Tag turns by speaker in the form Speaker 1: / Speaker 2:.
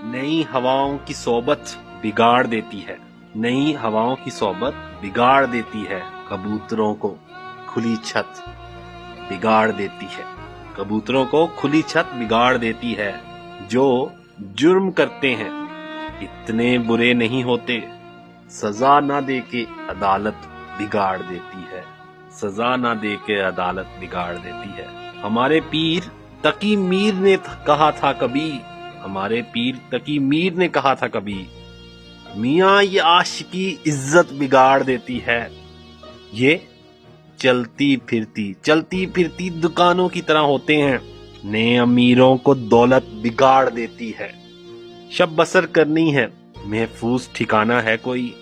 Speaker 1: नई हवाओं की सोबत बिगाड़ देती है, नई हवाओं की सोबत बिगाड़ देती है कबूतरों को खुली छत बिगाड़ देती है, कबूतरों को खुली छत बिगाड़ देती है। जो जुर्म करते हैं इतने बुरे नहीं होते, सजा ना दे के अदालत बिगाड़ देती है, सजा ना दे के अदालत बिगाड़ देती है। हमारे पीर तकी मीर ने कहा था कभी, हमारे पीर तकी मीर ने कहा था कभी, मियाँ ये आशिकी इज्जत बिगाड़ देती है। ये चलती फिरती दुकानों की तरह होते हैं, नए अमीरों को दौलत बिगाड़ देती है। शब बसर करनी है, महफूज ठिकाना है कोई,